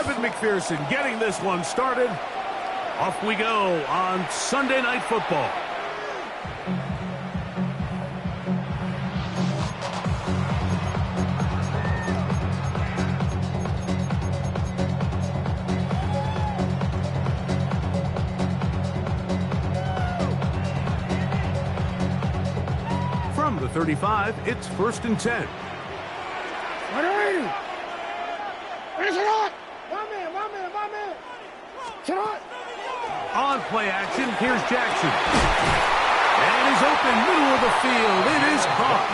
Evan McPherson getting this one started. Off we go on Sunday Night Football. From the 35, it's 1st and 10. On play action, here's Jackson. And he's open middle of the field. It is caught.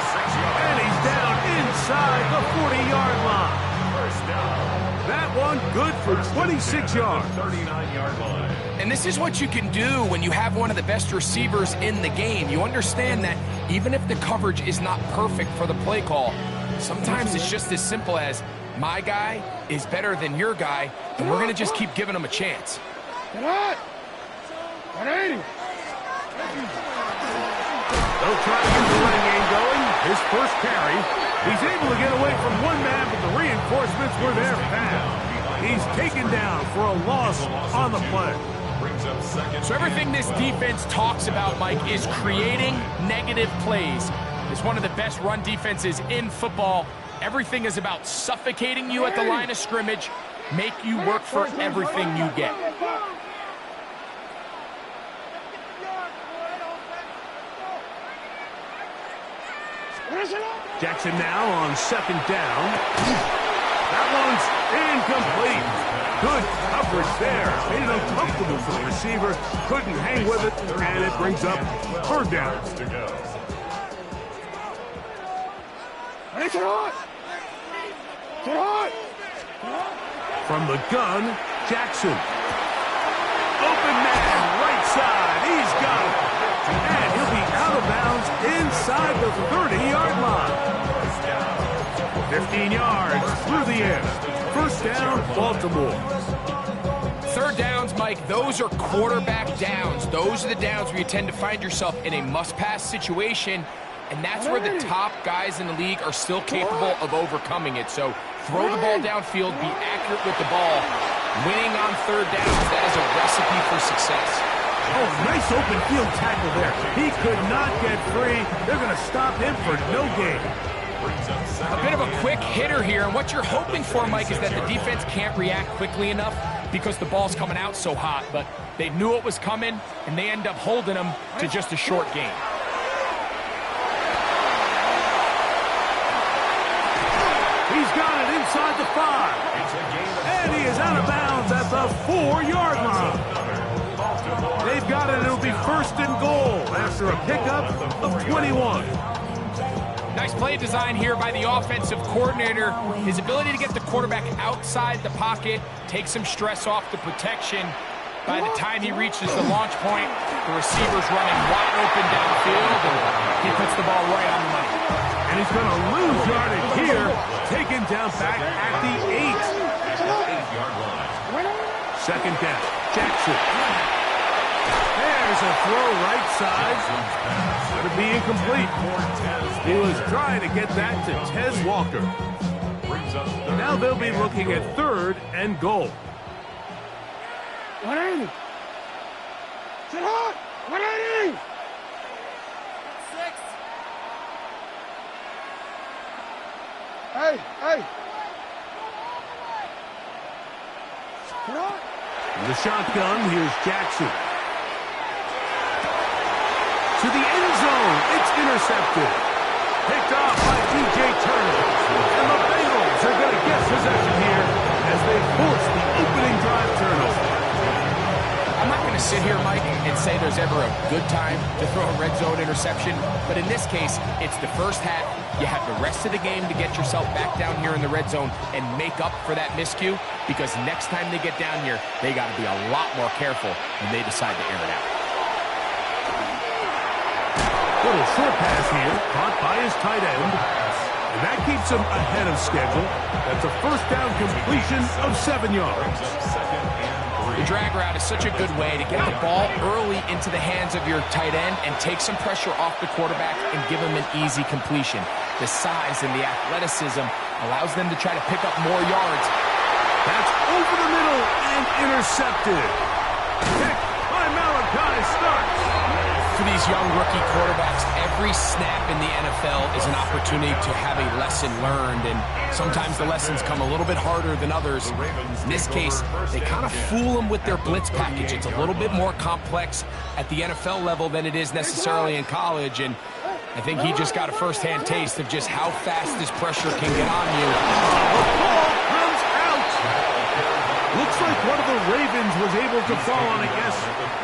And he's down inside the 40-yard line. That one good for 26 yards. 39-yard line. And this is what you can do when you have one of the best receivers in the game. You understand that even if the coverage is not perfect for the play call, sometimes it's just as simple as my guy is better than your guy, and we're going to just keep giving him a chance. They'll try to get the running game going. His first carry. He's able to get away from one man, but the reinforcements were there fast. He's taken down for a loss on the play. So everything this defense talks about, Mike, is creating negative plays. It's one of the best run defenses in football. Everything is about suffocating you at the line of scrimmage, make you work for everything you get. Jackson now on 2nd down. That one's incomplete. Good coverage there. Made it uncomfortable for the receiver. Couldn't hang with it, and it brings up 3rd down. From the gun, Jackson. Open man, right side. He's got it. And he'll be out of bounds inside the 30-yard line. 15 yards through the air. 1st down, Baltimore. 3rd downs, Mike, those are quarterback downs. Those are the downs where you tend to find yourself in a must-pass situation, and that's where the top guys in the league are still capable of overcoming it. So throw the ball downfield, be accurate with the ball. Winning on 3rd downs, that is a recipe for success. Oh, nice open field tackle there. He could not get free. They're going to stop him for no gain. A bit of a quick hitter here, and what you're hoping for, Mike, is that the defense can't react quickly enough because the ball's coming out so hot, but they knew it was coming, and they end up holding him to just a short gain. He's got it inside the 5. And he is out of bounds at the 4-yard line. They've got it. It'll be 1st and goal after a pickup of 21. Nice play design here by the offensive coordinator. His ability to get the quarterback outside the pocket, take some stress off the protection. By the time he reaches the launch point, the receiver's running wide open downfield, and he puts the ball right on the money. And he's going to lose yardage here, taken down back at the 8. 2nd down, Jackson. There's a throw right side. Going to be incomplete. He was trying to get that to Tez Walker. Now they'll be looking at 3rd and goal. 180. Sit hot. 180. 6. Hey. Sit hot. In the shotgun, here's Jackson. To the end zone. It's intercepted. Picked off by DJ Turner. And the Bengals are going to get possession here as they force the opening drive turnover. I'm not going to sit here, Mike, and say there's ever a good time to throw a red zone interception, but in this case, it's the first half. You have the rest of the game to get yourself back down here in the red zone and make up for that miscue, because next time they get down here, they got to be a lot more careful when they decide to air it out. Little short pass here, caught by his tight end. And that keeps him ahead of schedule. That's a 1st down completion of 7 yards. The drag route is such a good way to get the ball early into the hands of your tight end and take some pressure off the quarterback and give him an easy completion. The size and the athleticism allows them to try to pick up more yards. That's over the middle and intercepted. Pick by Malachi Starks. For these young rookie quarterbacks, every snap in the NFL is an opportunity to have a lesson learned, and sometimes the lessons come a little bit harder than others. In this case, they kind of fool them with their blitz package. It's a little bit more complex at the NFL level than it is necessarily in college, and I think he just got a first-hand taste of just how fast this pressure can get on you. The ball comes out. Looks like one of the Ravens was able to fall on it. Yes,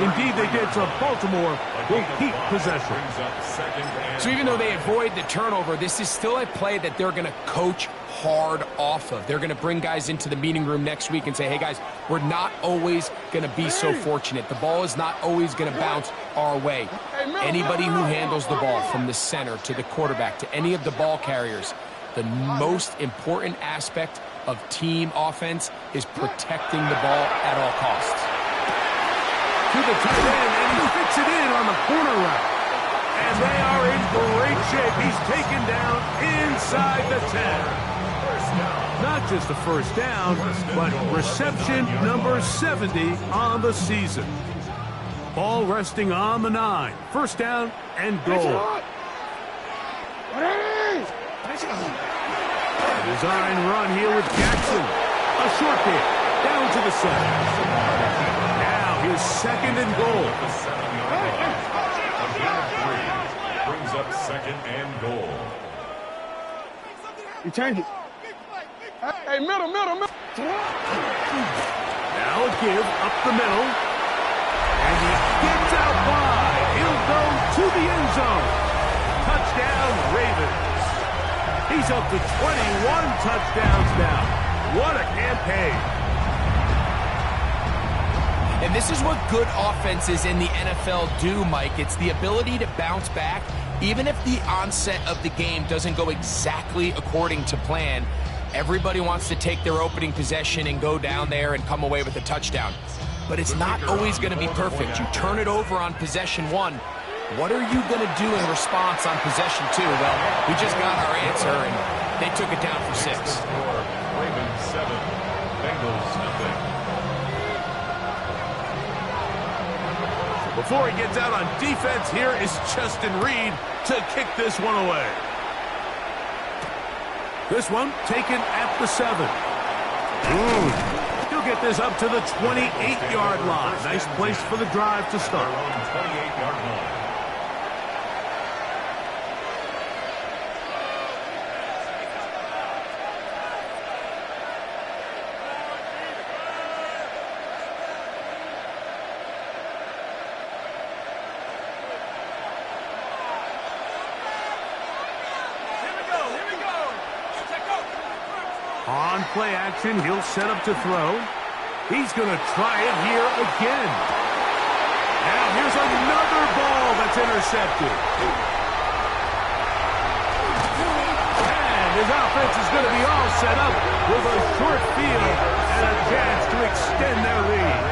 indeed they did. So Baltimore will keep possession. So even though they avoid the turnover, this is still a play that they're going to coach hard off of. They're going to bring guys into the meeting room next week and say, hey guys, we're not always going to be so fortunate. The ball is not always going to bounce our way. Anybody who handles the ball from the center to the quarterback to any of the ball carriers, the most important aspect of team offense is protecting the ball at all costs. To the tight end, and he fits it in on the corner route. And they are in great shape. He's taken down inside the 10. Not just a first down, but reception number 70 on the season. Ball resting on the 9. First down and goal. Design run here with Jackson. A short kick down to the 7. Now his second and goal. Brings up second and goal. You change it. Hey, middle. Now a give up the middle. And he gets out wide. He'll go to the end zone. Touchdown, Ravens. He's up to 21 touchdowns now. What a campaign. And this is what good offenses in the NFL do, Mike. It's the ability to bounce back, even if the onset of the game doesn't go exactly according to plan. Everybody wants to take their opening possession and go down there and come away with a touchdown. But it's not always going to be perfect. You turn it over on possession 1. What are you going to do in response on possession 2? Well, we just got our answer, and they took it down for 6. Ravens 7, Bengals nothing. Before he gets out on defense, here is Justin Reed to kick this one away. This one taken at the 7. He'll get this up to the 28-yard line. Nice place for the drive to start. 28-yard line. On play action, he'll set up to throw. He's going to try it here again. Now here's another ball that's intercepted. And his offense is going to be all set up with a short field and a chance to extend their lead.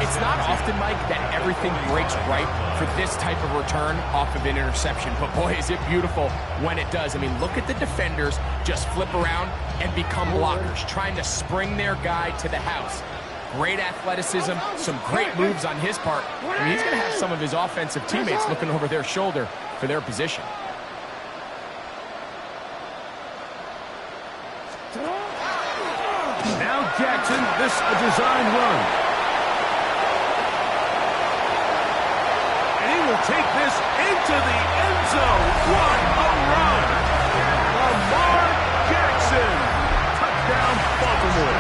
It's not often, Mike, that everything breaks right for this type of return off of an interception. But boy, is it beautiful when it does. I mean, look at the defenders just flip around and become blockers, trying to spring their guy to the house. Great athleticism, some great moves on his part. I mean, he's going to have some of his offensive teammates looking over their shoulder for their position. Now Jackson, this a design run. Take this into the end zone. What a run! Lamar Jackson. Touchdown, Baltimore.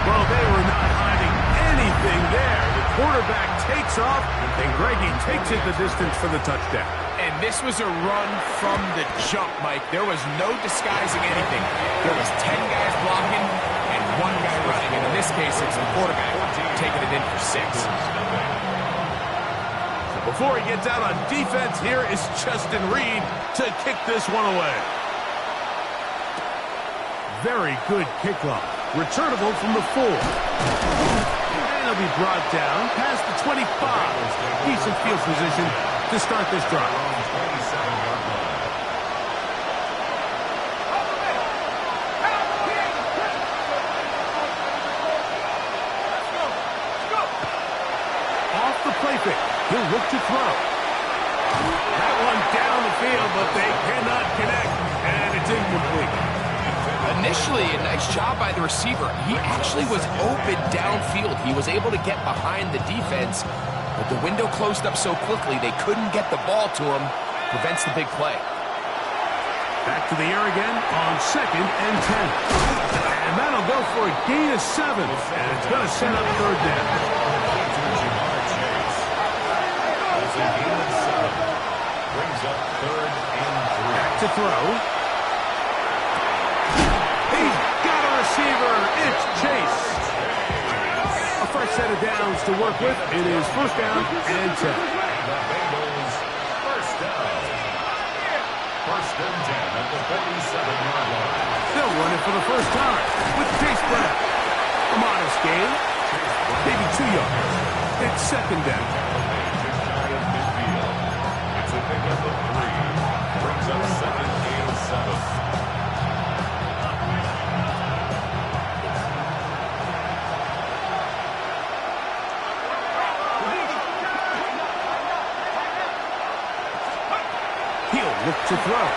Well, they were not hiding anything there. The quarterback takes off, and Greggy takes it the distance for the touchdown. And this was a run from the jump, Mike. There was no disguising anything. There was 10 guys blocking and 1 guy running. And in this case, it's the quarterback taking it in for 6. Before he gets out on defense, here is Justin Reed to kick this one away. Very good kickoff. Returnable from the 4. And he'll be brought down past the 25. Decent field position to start this drive. He'll look to throw. That one down the field, but they cannot connect, and it's incomplete. Initially, a nice job by the receiver. He actually was open downfield. He was able to get behind the defense, but the window closed up so quickly they couldn't get the ball to him. Prevents the big play. Back to the air again on 2nd and 10. And that'll go for a gain of 7. And it's going to set up 3rd down. That's a gain of 7. Brings up 3rd and 3. Back to throw. He's got a receiver. It's Chase. A fresh set of downs to work with. It is 1st down and 10. The Bengals, 1st down. 1st and 10 at the 47-yard line. They'll run it for the first time with Chase Brown. A modest gain, maybe 2 yards. It's 2nd down. It's a pickup of 3. Brings up 2nd and 7. Look to throw.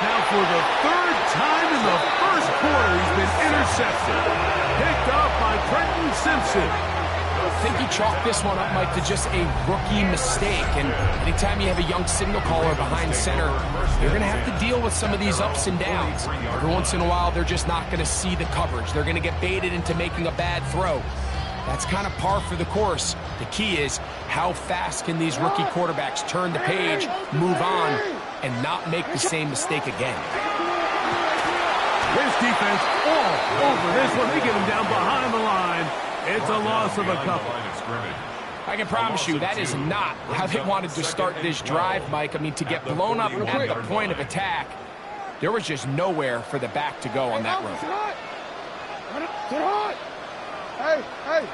Now for the 3rd time in the 1st quarter, he's been intercepted. Picked up by Trenton Simpson. I think he chalked this one up, Mike, to just a rookie mistake. And anytime you have a young signal caller behind center, you're going to have to deal with some of these ups and downs. Every once in a while, they're just not going to see the coverage. They're going to get baited into making a bad throw. That's kind of par for the course. The key is how fast can these rookie quarterbacks turn the page, move on, and not make the same mistake again. This defense all over this one. They get him down behind the line. It's a loss of a couple. I can promise you that is not how they wanted to start this drive, Mike. I mean, to get blown up at the point of attack, there was just nowhere for the back to go on that run. Hey, hey.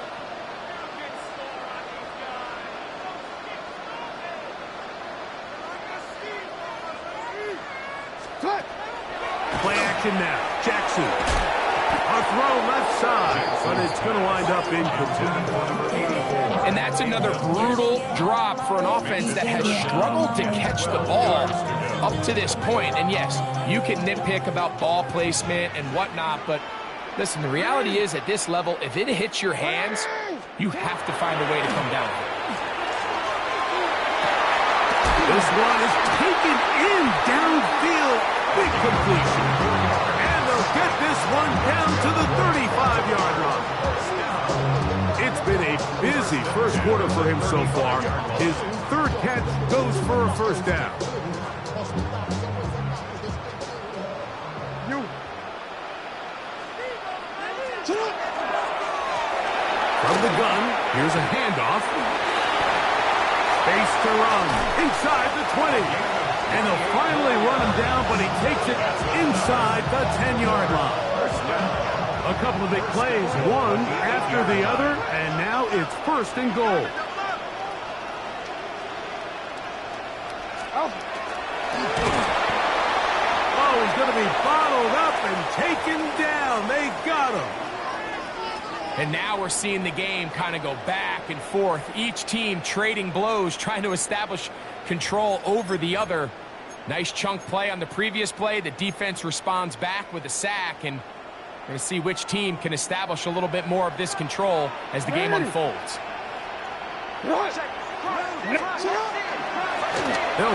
Play action now. Jackson. A throw left side, but it's going to wind up incomplete. And that's another brutal drop for an offense that has struggled to catch the ball up to this point. And yes, you can nitpick about ball placement and whatnot, but listen, the reality is at this level, if it hits your hands, you have to find a way to come down with it. This one is taken in downfield. Big completion. And they'll get this one down to the 35-yard line. It's been a busy 1st quarter for him so far. His 3rd catch goes for a 1st down. From the gun, here's a handoff. Space to run inside the 20. And they'll finally run him down, but he takes it inside the 10-yard line. A couple of big plays, one after the other, and now it's 1st and goal. Oh, he's going to be bottled up and taken down. They got him. And now we're seeing the game kind of go back and forth. Each team trading blows, trying to establish control over the other. Nice chunk play on the previous play. The defense responds back with a sack, and we're going to see which team can establish a little bit more of this control as the game unfolds. They'll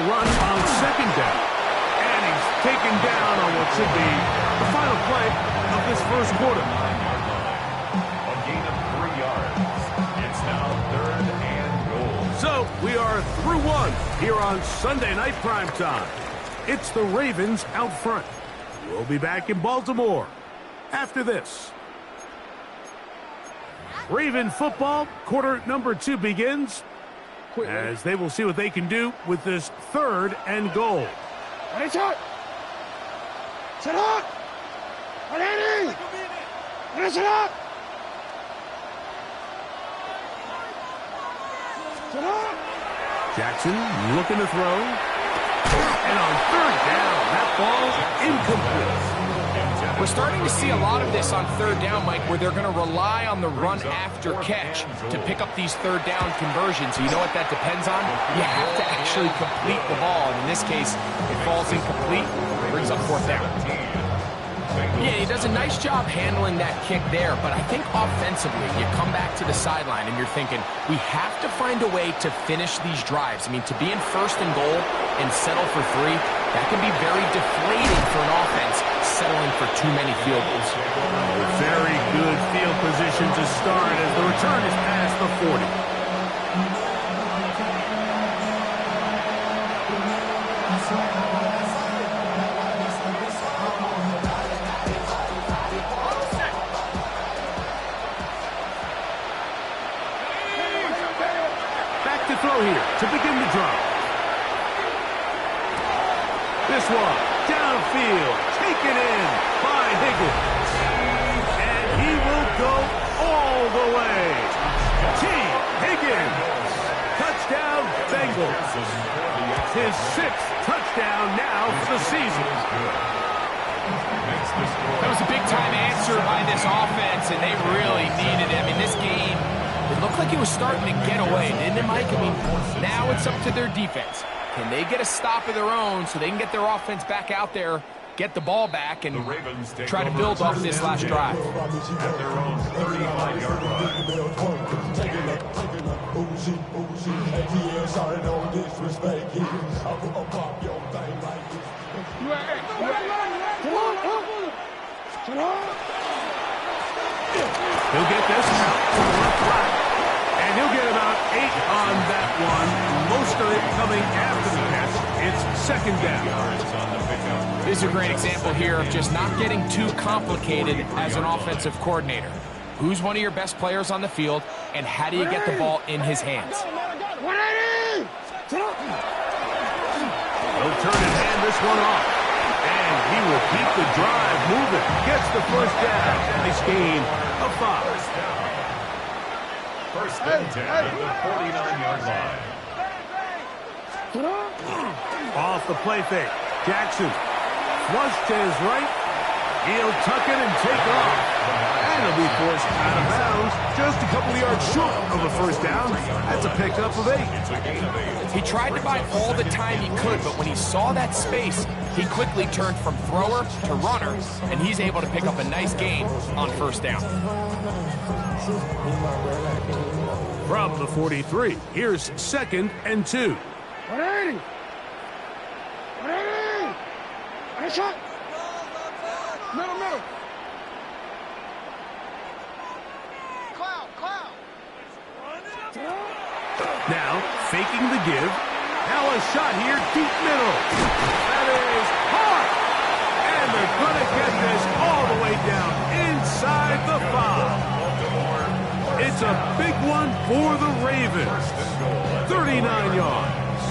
run on 2nd down. And he's taken down on what should be the final play of this 1st quarter. A gain of 3 yards. It's now 3rd and goal. So we are through one here on Sunday Night Primetime. It's the Ravens out front. We'll be back in Baltimore after this. Raven football, quarter number 2 begins as they will see what they can do with this 3rd and goal. Ready, shot. Set up. Ready. Ready, set up. Set up. Jackson looking to throw. And on 3rd down, that ball incomplete. We're starting to see a lot of this on third down, Mike, where they're going to rely on the run after catch to pick up these third down conversions. You know what that depends on? You have to actually complete the ball. And in this case, it falls incomplete, brings up fourth down. Yeah, he does a nice job handling that kick there, but I think offensively, you come back to the sideline and you're thinking, we have to find a way to finish these drives. I mean, to be in first and goal and settle for 3, that can be very deflating for an offense settling for too many field goals. Very good field position to start as the return is past the 40. Throw here to begin the drive. This one downfield, taken in by Higgins. And he will go all the way. T. Higgins. Touchdown, Bengals. His 6th touchdown now for the season. That was a big-time answer by this offense, and they really needed it. I mean, this game, it looked like it was starting to get away, didn't it, Mike? I mean, now it's up to their defense. Can they get a stop of their own so they can get their offense back out there, get the ball back, and try to build off this last drive? At their own 35-yard line. He'll get this out to the left flat, and he'll get about 8 on that one. Most of it coming after the catch. It's second down. This is a great example here of just not getting too complicated as an offensive coordinator. Who's one of your best players on the field, and how do you get the ball in his hands? He'll turn and hand this one off. And he will keep the drive moving. Gets the first down. Nice gain of 5. First and 10 at the 49-yard line. Off the play fake. Jackson flush to his right. He'll tuck it and take off. And he'll be forced out of bounds. Just a couple of yards short of a first down. That's a pickup of 8. He tried to buy all the time he could, but when he saw that space, he quickly turned from thrower to runner, and he's able to pick up a nice gain on first down. From the 43, here's 2nd and 2. 180! 180! Nice shot! Middle! Cloud! Now, faking the give. Now a shot here, deep middle. That is hard. And they're going to get this all the way down inside the 5. It's a big one for the Ravens. 39 yards.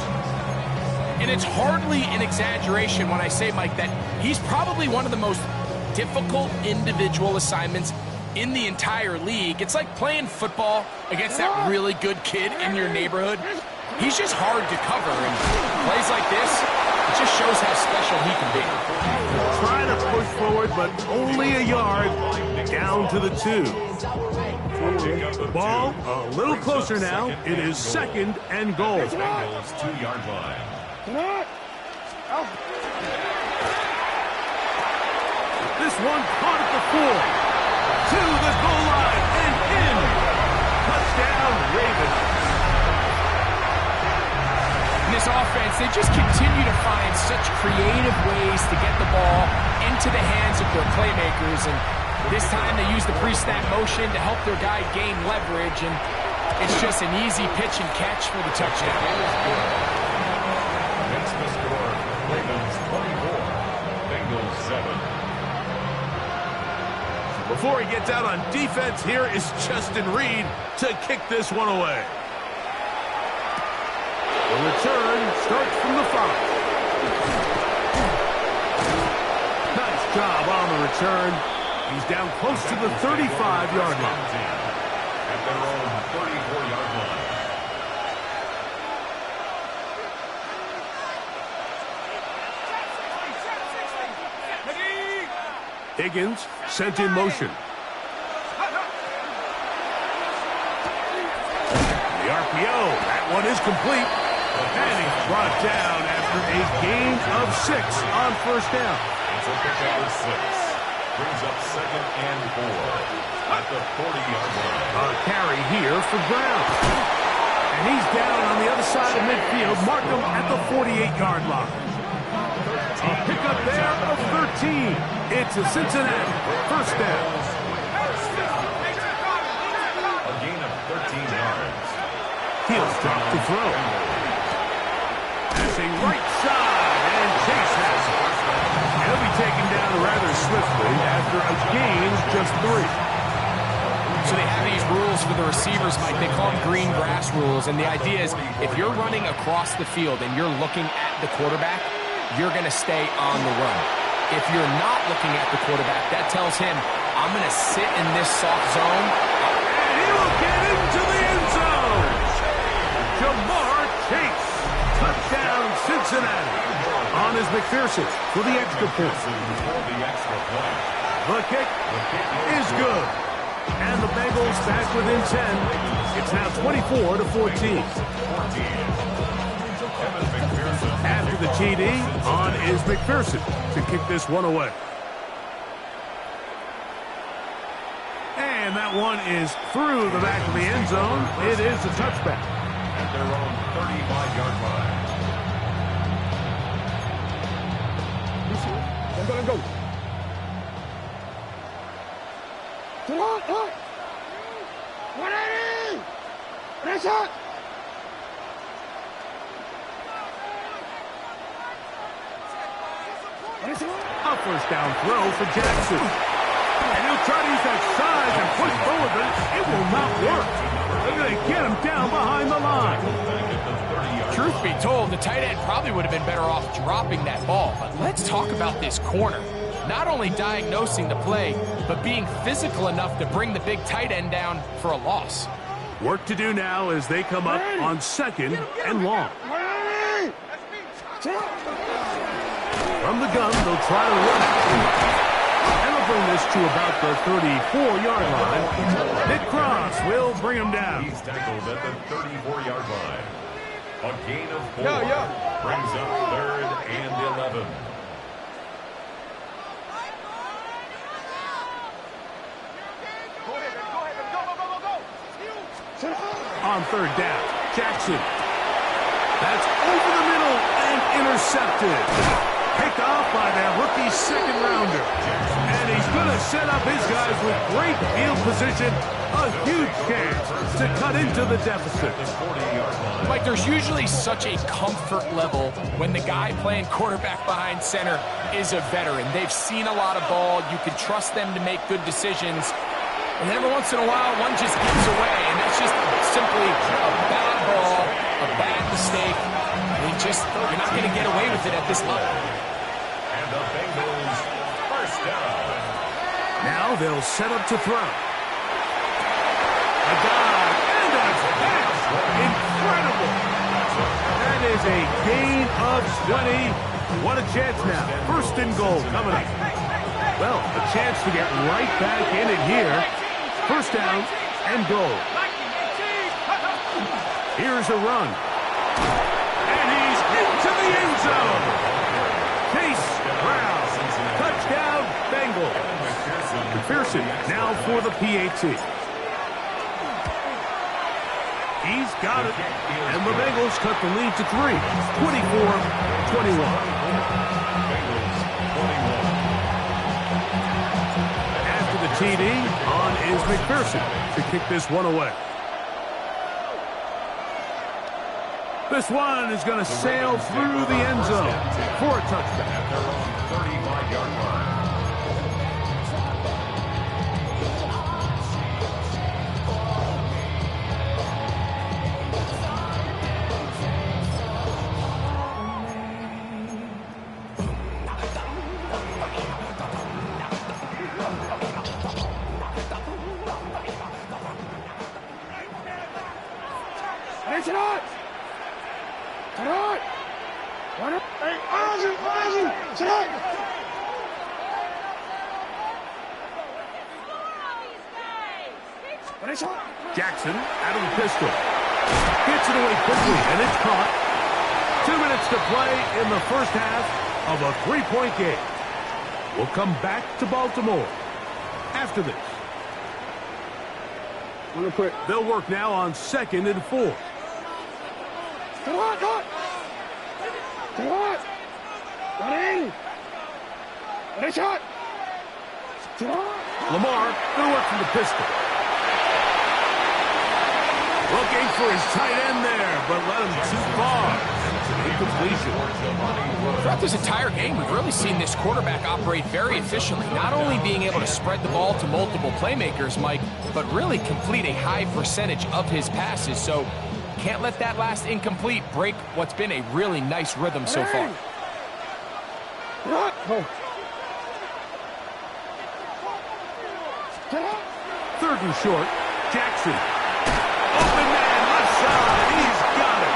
And it's hardly an exaggeration when I say, Mike, that he's probably one of the most difficult individual assignments in the entire league. It's like playing football against that really good kid in your neighborhood. He's just hard to cover, and plays like this, it just shows how special he can be. Trying to push forward, but only a yard down to the 2. The ball a little closer now. It is 2nd and goal. Bengals 2-yard line. This one caught at the 4. To the goal line and in. Touchdown, Ravens. In this offense, they just continue to find such creative ways to get the ball into the hands of their playmakers. And this time they use the pre-snap motion to help their guy gain leverage. And it's just an easy pitch and catch for the touchdown. That's the score. Ravens 24, Bengals 7. Before he gets out on defense, here is Justin Reed to kick this one away. The return starts from the 5. Nice job on the return. He's down close to the 35-yard line. At their own 34-yard line. Higgins sent in motion. The RPO, that one is complete. And he's brought down after a gain of 6 on first down. It's a pickup of 6. Brings up 2nd and 4 at the 40-yard line. A carry here for Brown. And he's down on the other side of midfield. Mark him at the 48-yard line. A pickup there of 13. It's a Cincinnati first down. A gain of 13 yards. He'll drop to throw. Passing right side, and Chase has it. He'll be taken down rather swiftly after a gain of just 3. So they have these rules for the receivers, Mike. They call them green grass rules. And the idea is if you're running across the field and you're looking at the quarterback, you're going to stay on the run. If you're not looking at the quarterback, that tells him, I'm going to sit in this soft zone. And he will get into the end zone. Jamar Chase. Touchdown, Cincinnati. On is McPherson for the extra point. The kick is good. And the Bengals back within 10. It's now 24-14. After the TD, on is McPherson to kick this one away. And that one is through the back of the end zone. It is a touchback. At their own 35-yard line. Go. Come on. 180. Nice shot. A first down throw for Jackson. And he'll try to use that size and push forward, but it will not work. They're going to get him down behind the line. Truth be told, the tight end probably would have been better off dropping that ball. But let's talk about this corner. Not only diagnosing the play, but being physical enough to bring the big tight end down for a loss. Work to do now as they come up on 2nd and long. From the gun, they'll try to run it. And they'll bring this to about the 34-yard line. Nick Cross will bring him down. He's tackled at the 34-yard line. A gain of 4. Brings up 3rd and 11. On 3rd down, Jackson. That's over the middle and intercepted. Picked off by that rookie 2nd rounder. And he's going to set up his guys with great field position. A huge chance to cut into the deficit. Mike, there's usually such a comfort level when the guy playing quarterback behind center is a veteran. They've seen a lot of ball. You can trust them to make good decisions. And every once in a while, one just gives away. And that's just simply a bad ball, a bad mistake. You're not going to get away with it at this level. And the Bengals first down. Now they'll set up to throw. A dive and a catch. Incredible. That is a gain of 20. What a chance now. 1st and goal coming up. Well, a chance to get right back in it here. 1st down and goal. Here's a run. And he's into the end zone. Chase Brown. Touchdown, Bengals. McPherson now for the PAT. He's got it. And the Bengals cut the lead to 3. 24-21. After the TD, on is McPherson to kick this one away. This one is going to sail through the end zone for a touchdown. At their own 35-yard line. Jackson out of the pistol. Gets it away quickly, and it's caught. 2 minutes to play in the first half of a 3-point game. We'll come back to Baltimore after this. They'll work now on 2nd and 4. Lamar going to work from the pistol. Looking for his tight end there, but let him too far. It's an incompletion. Throughout this entire game, we've really seen this quarterback operate very efficiently, not only being able to spread the ball to multiple playmakers, Mike, but really complete a high percentage of his passes. So can't let that last incomplete break what's been a really nice rhythm so far. 3rd and short. Jackson. Open man, left side. He's got it.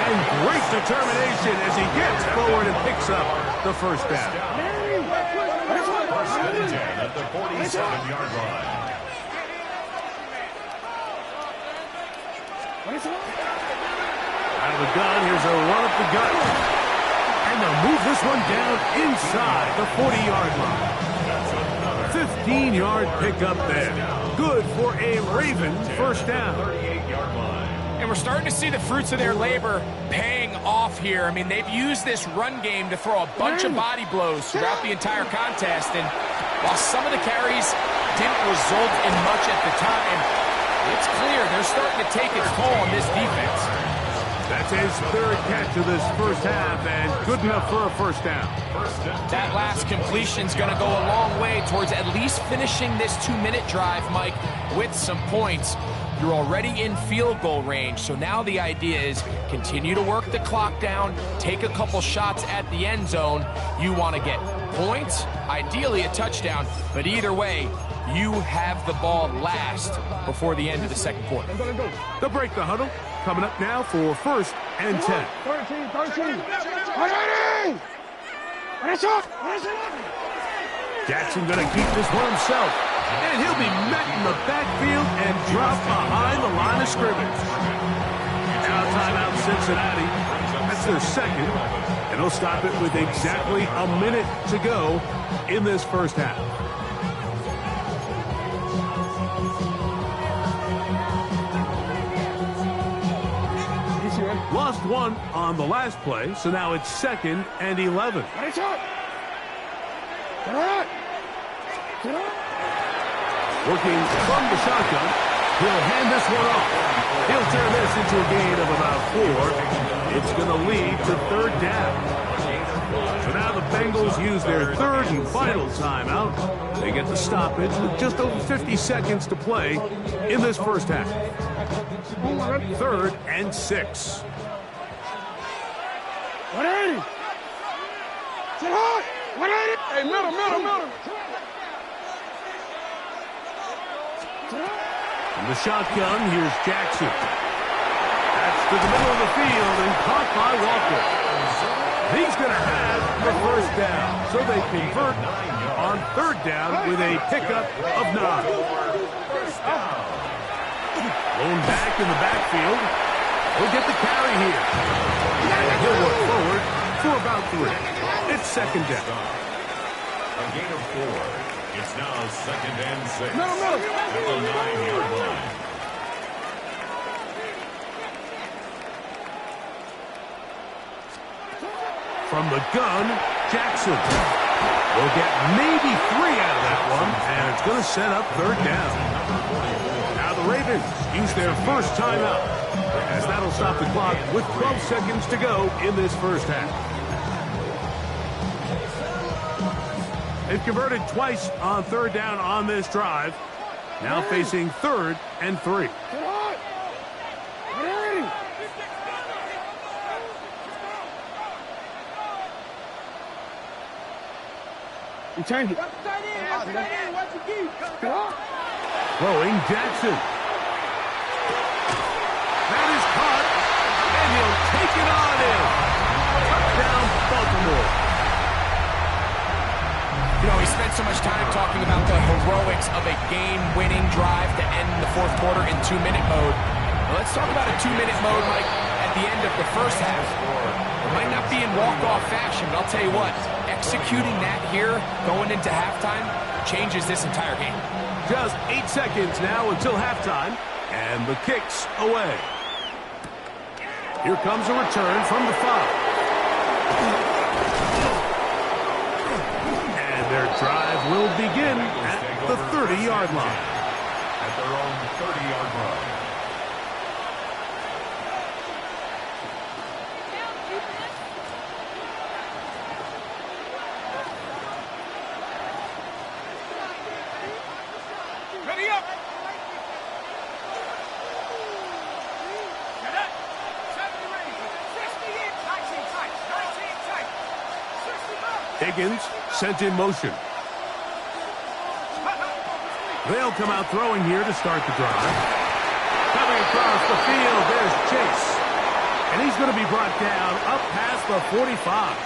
And great determination as he gets forward and picks up the first down. First and 10 at the 47-yard line. Out of the gun, here's a run up the gut. And they'll move this one down inside the 40-yard line. 15-yard pickup there. Good for a Raven first down. 38-yard line. And we're starting to see the fruits of their labor paying off here. I mean, they've used this run game to throw a bunch of body blows throughout the entire contest. And while some of the carries didn't result in much at the time, it's clear they're starting to take its toll on this defense. That's his 3rd catch of this first half, and good enough for a first down. That last completion's going to go a long way towards at least finishing this 2-minute drive, Mike, with some points. You're already in field goal range, so now the idea is continue to work the clock down, take a couple shots at the end zone. You want to get points, ideally a touchdown, but either way, you have the ball last before the end of the second quarter. They'll break the huddle. Coming up now for 1st and 10. 13. Jackson going to keep this one himself. And he'll be met in the backfield and dropped behind the line of scrimmage. Now timeout Cincinnati. That's their 2nd. And they'll stop it with exactly a minute to go in this first half. Lost one on the last play, so now it's 2nd and 11. Working from the shotgun, he'll hand this one off. He'll turn this into a gain of about 4. It's going to lead to 3rd down. So now the Bengals use their 3rd and final timeout. They get the stoppage with just over 50 seconds to play in this first half. 3rd and 6. 180. Sit hard. 180. Hey, middle. From the shotgun, here's Jackson. That's to the middle of the field and caught by Walker. He's going to have the first down. So they convert on 3rd down with a pickup of 9. Blown back in the backfield. He'll get the carry here. And he'll work forward for about 3. It's 2nd down. A gain of 4. It's now 2nd and 6. No. At the 9-yard line. From the gun, Jackson will get maybe 3 out of that one, and it's going to set up 3rd down. Now the Ravens use their first timeout, as that'll stop the clock with 12 seconds to go in this first half. They've converted twice on 3rd down on this drive. Now facing 3rd and 3. You change it. Throwing Jackson. That is caught, and he'll take it on in. Touchdown, Baltimore. You know, we spent so much time talking about the heroics of a game-winning drive to end the fourth quarter in 2-minute mode. Well, let's talk about a 2-minute mode, Mike, at the end of the first half. It might not be in walk-off fashion, but I'll tell you what, executing that here, going into halftime, changes this entire game. Just 8 seconds now until halftime, and the kick's away. Here comes a return from the 5. Their drive will begin at the 30-yard line. At their own 30-yard line. Ready up. Higgins sent in motion. They'll come out throwing here to start the drive. Coming across the field, there's Chase. And he's going to be brought down up past the 45.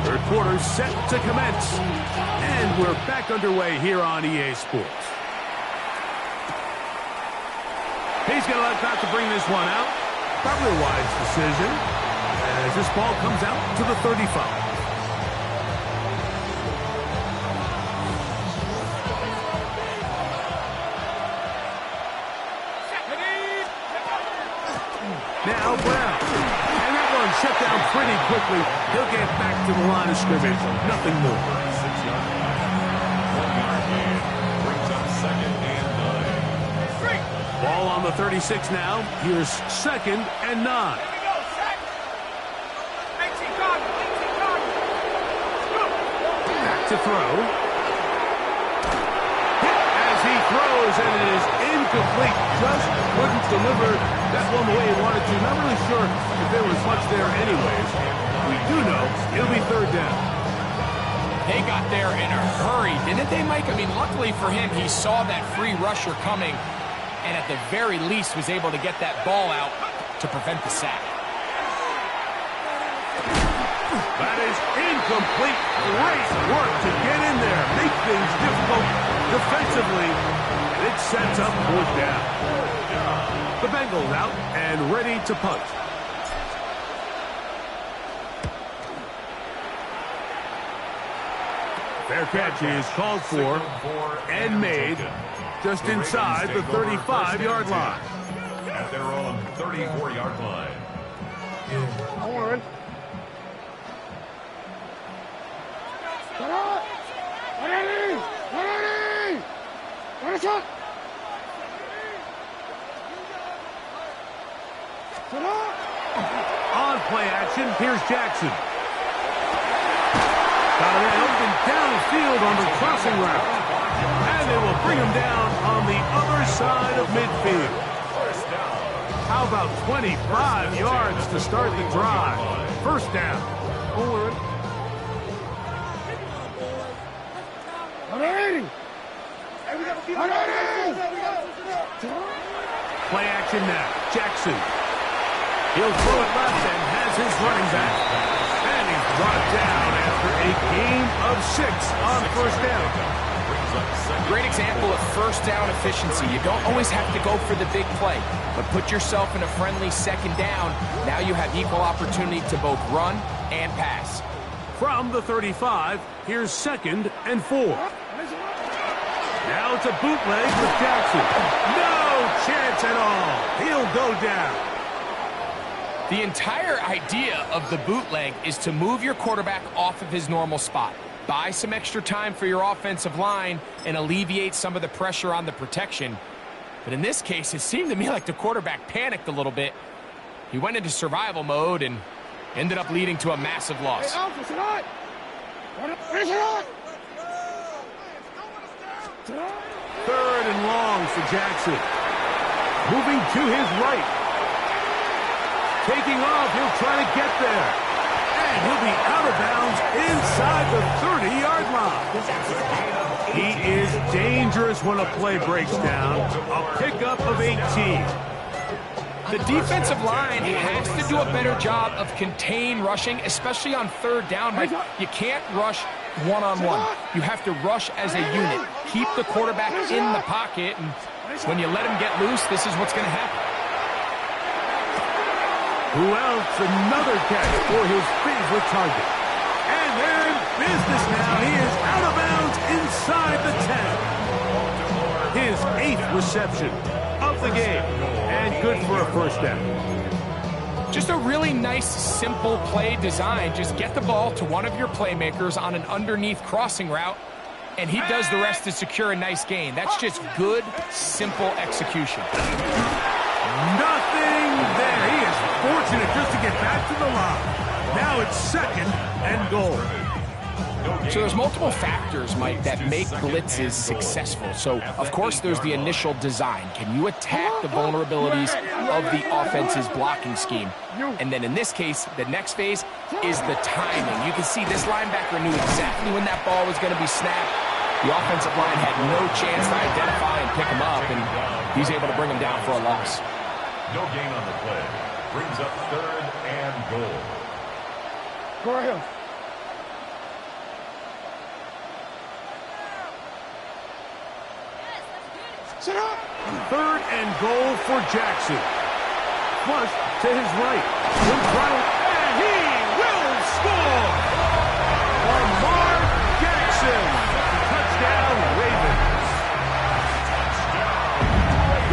Third quarter set to commence. And we're back underway here on EA Sports. He's going to have to bring this one out. Probably a wise decision as this ball comes out to the 35. Now Brown. And that one shut down pretty quickly. He'll get back to the line of scrimmage. Nothing more. 6-yard line. 1-yard gain. Brings up 2nd and 9. Ball on the 36 now. Here's 2nd and 9. Back to throw. Hit as he throws, and it is incomplete. Just couldn't deliver that one the way he wanted to. Not really sure if there was much there anyways. We do know it'll be 3rd down. They got there in a hurry, didn't they, Mike? I mean, luckily for him, he saw that free rusher coming, and at the very least was able to get that ball out to prevent the sack. That is incomplete. Great work to get in there. Make things difficult defensively. And it sets up 4th down. The Bengals out and ready to punt. Fair catch is called for and made just inside the 35-yard line. At their own 34-yard line. Horn. On play action, here's Jackson. Got a man open downfield on the crossing route. And they will bring him down on the other side of midfield. How about 25 yards to start the drive? 1st down. Play action now. Jackson. He'll throw it left and has his running back. And he's brought down after a gain of 6 on 1st down. Great example of 1st down efficiency. You don't always have to go for the big play, but put yourself in a friendly 2nd down. Now you have equal opportunity to both run and pass. From the 35, here's 2nd and 4. Now it's a bootleg with Jackson. No chance at all. He'll go down. The entire idea of the bootleg is to move your quarterback off of his normal spot. Buy some extra time for your offensive line and alleviate some of the pressure on the protection. But in this case, it seemed to me like the quarterback panicked a little bit. He went into survival mode and ended up leading to a massive loss. 3rd and long for Jackson. Moving to his right. Taking off, he'll try to get there. And he'll be out of bounds inside the 30-yard line. He is dangerous when a play breaks down. A pickup of 18. The defensive line has to do a better job of contain rushing, especially on third down. Mike, you can't rush one-on-one. You have to rush as a unit. Keep the quarterback in the pocket, and when you let him get loose, this is what's going to happen. Who else? Another catch for his favorite target. And they're in business now. He is out of bounds inside the 10. His 8th reception of the game. And good for a first down. Just a really nice, simple play design. Just get the ball to one of your playmakers on an underneath crossing route, and he does the rest to secure a nice gain. That's just good, simple execution. Nothing there. He is fortunate just to get back to the line. Now it's 2nd and goal. So there's multiple factors, Mike, that make blitzes successful. So, of course, there's the initial design. Can you attack the vulnerabilities of the offense's blocking scheme? And then in this case, the next phase is the timing. You can see this linebacker knew exactly when that ball was going to be snapped. The offensive line had no chance to identify and pick him up, and he's able to bring him down for a loss. No gain on the play. Brings up 3rd and goal. Go ahead. Sit up. 3rd and goal for Jackson. Flush to his right. And he will score! Lamar Jackson. Touchdown, Ravens.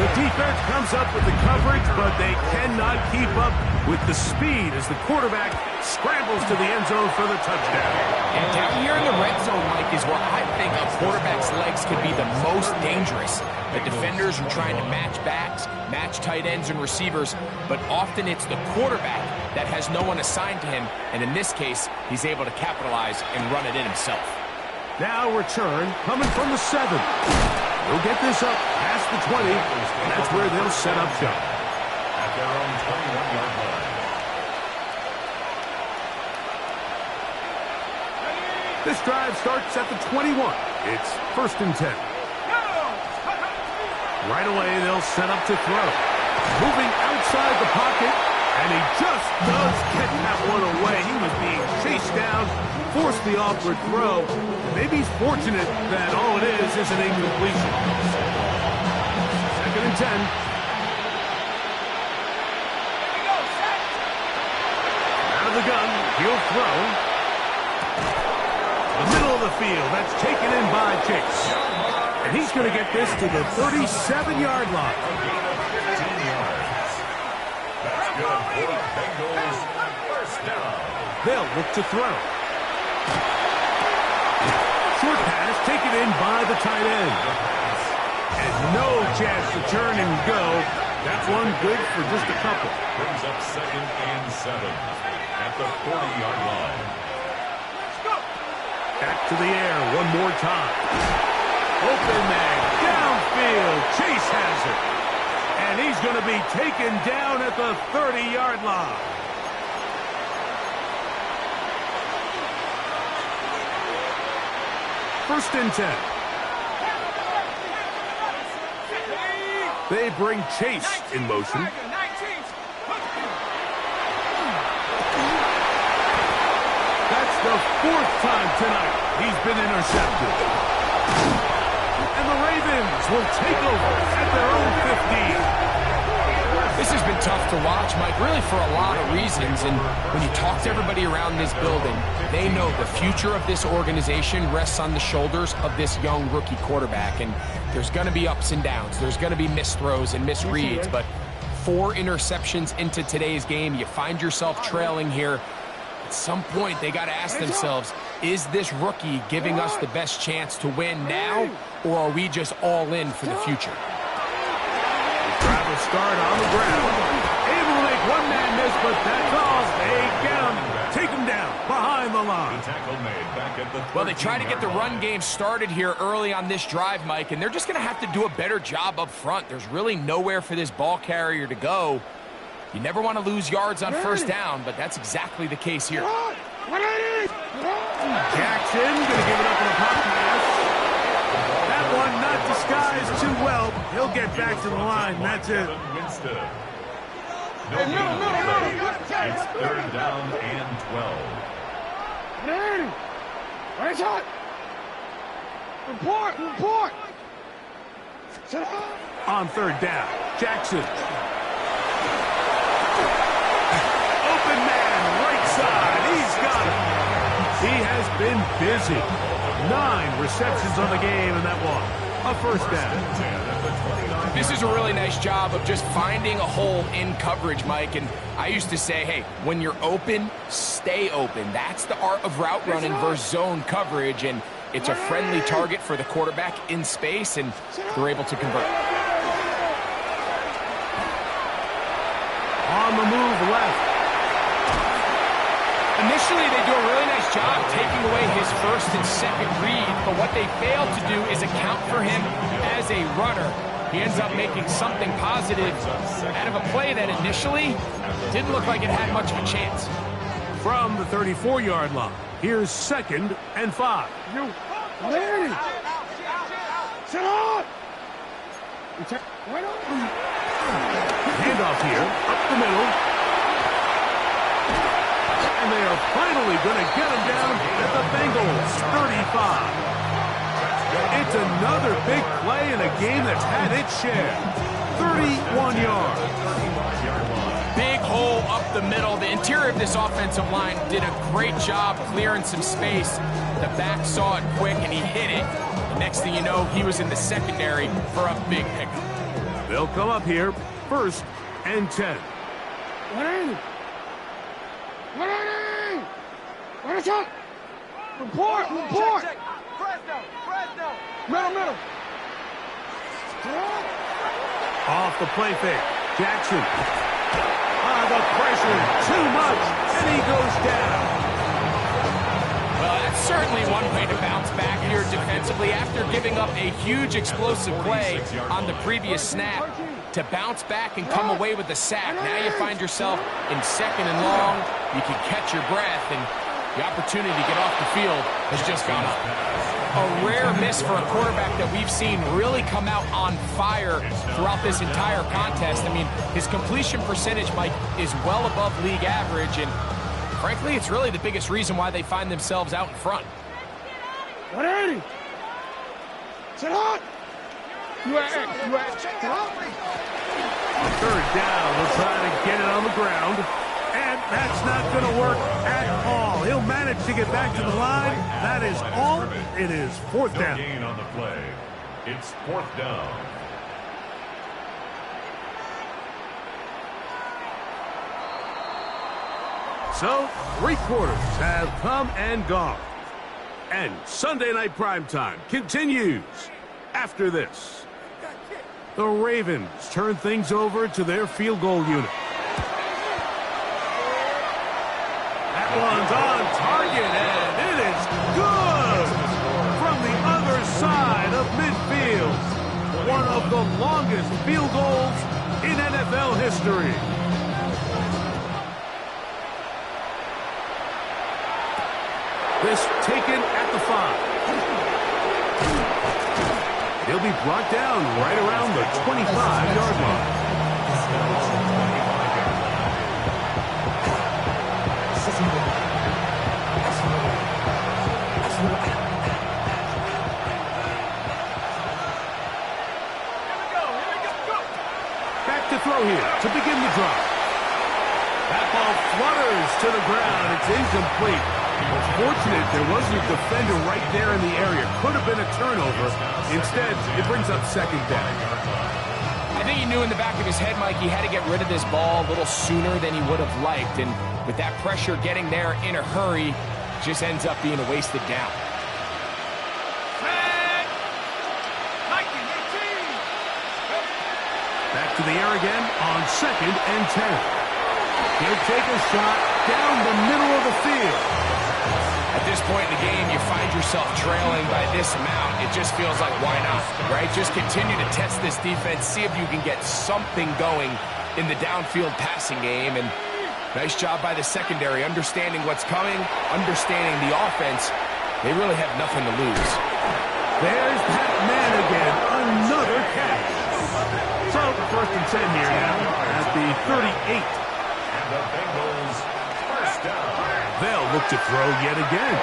The defense comes up with the coverage, but they cannot keep up with the speed as the quarterback scrambles to the end zone for the touchdown. And down here in the red zone, Mike, is where I think a quarterback's legs could be the most dangerous. The defenders are trying to match backs, match tight ends and receivers, but often it's the quarterback that has no one assigned to him, and in this case, he's able to capitalize and run it in himself. Now return coming from the 7. He'll get this up past the 20, and that's where they'll set up shop. At their own 21-yard line. This drive starts at the 21. It's 1st and 10. Right away, they'll set up to throw. Moving outside the pocket, and he just does get that one away. He was being chased down, forced the awkward throw. Maybe he's fortunate that all it is an incompletion. 2nd and 10. Out of the gun, he'll throw. The middle of the field, that's taken in by Chase. And he's going to get this to the 37-yard line. That's good for the Bengals. First down. They'll look to throw. Short pass taken in by the tight end. And no chance to turn and go. That's one good for just a couple. Brings up 2nd and 7 at the 40-yard line. Back to the air one more time. Open man, downfield. Chase has it. And he's going to be taken down at the 30-yard line. First and 10. They bring Chase in motion. That's the 4th time tonight he's been intercepted. And the Ravens will take over at their own 15. This has been tough to watch, Mike, really for a lot of reasons. And when you talk to everybody around this building, they know the future of this organization rests on the shoulders of this young rookie quarterback. And there's going to be ups and downs. There's going to be missed throws and misreads. But 4 interceptions into today's game, you find yourself trailing here. At some point, they got to ask themselves, is this rookie giving us the best chance to win now, or are we just all in for the future? Drive will start on the ground. Able to make one man miss, but that's all. They get him. Take him down behind the line. The tackle made back at the Well, they try to get the run game started here early on this drive, Mike, and they're just going to have to do a better job up front. There's really nowhere for this ball carrier to go. You never want to lose yards on first down, but that's exactly the case here. Jackson going to give it up in a pop pass. disguised too well. He'll get back to the line. That's it. No gain on the play. It's third down and 12. Right shot. Report. Sit up. On third down, Jackson. Open man, right side. He's got it. He has been busy. 9 receptions on the game, and that one, a first down. This is a really nice job of just finding a hole in coverage, Mike. And I used to say, hey, when you're open, stay open. That's the art of route running versus zone coverage, and it's a friendly target for the quarterback in space, and they're able to convert. On the move left. Initially, they do a really nice job taking away his first and second read, but what they fail to do is account for him as a runner. He ends up making something positive out of a play that initially didn't look like it had much of a chance. From the 34-yard line, here's 2nd and 5. You. Larry. Sit up. Handoff here, up the middle. And they are finally going to get him down at the Bengals 35. It's another big play in a game that's had its share. 31 yards. Big hole up the middle. The interior of this offensive line did a great job clearing some space. The back saw it quick, and he hit it. The next thing you know, he was in the secondary for a big pickup. They'll come up here, 1st and 10. Right shot. Report. Middle. Off the play fake. Jackson. The pressure, too much, and he goes down. Well, that's certainly one way to bounce back here defensively after giving up a huge explosive play on the previous snap. To bounce back and come away with the sack. Now you find yourself in 2nd and long. You can catch your breath, and the opportunity to get off the field has just gone up. A rare miss for a quarterback that we've seen really come out on fire throughout this entire contest. I mean, his completion percentage, Mike, is well above league average, and frankly, it's really the biggest reason why they find themselves out in front. 180. Sit up. You at. Sit up. Third down, we'll try to get it on the ground. And that's not going to work at all. He'll manage to get back to the line. That is all. It is 4th down. No gain on the play. It's 4th down. So, 3 quarters have come and gone. And Sunday Night Primetime continues after this. The Ravens turn things over to their field goal unit. That one's on target, and it is good! From the other side of midfield. One of the longest field goals in NFL history. This taken at the 5. He'll be brought down right around the 25-yard line. Back to throw here to begin the drive. That ball flutters to the ground. It's incomplete. It's fortunate there wasn't a defender right there in the area. Could have been a turnover. Instead, it brings up 2nd down. I think he knew in the back of his head, Mike, he had to get rid of this ball a little sooner than he would have liked. And with that pressure getting there in a hurry, just ends up being a wasted down. Back to the air again on 2nd and 10. He'll take a shot down the middle of the field. At this point in the game, you find yourself trailing by this amount. It just feels like, why not, right? Just continue to test this defense, see if you can get something going in the downfield passing game. And nice job by the secondary, understanding what's coming, understanding the offense. They really have nothing to lose. There's that man again. Another catch. So, 1st and 10 here now at the 38. And the Bengals first down. They'll look to throw yet again.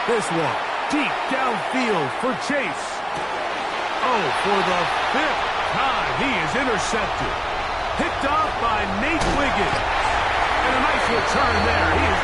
This one, deep downfield for Chase. Oh, for the 5th time, he is intercepted. Picked off by Nate Wiggins. And a nice return there. He is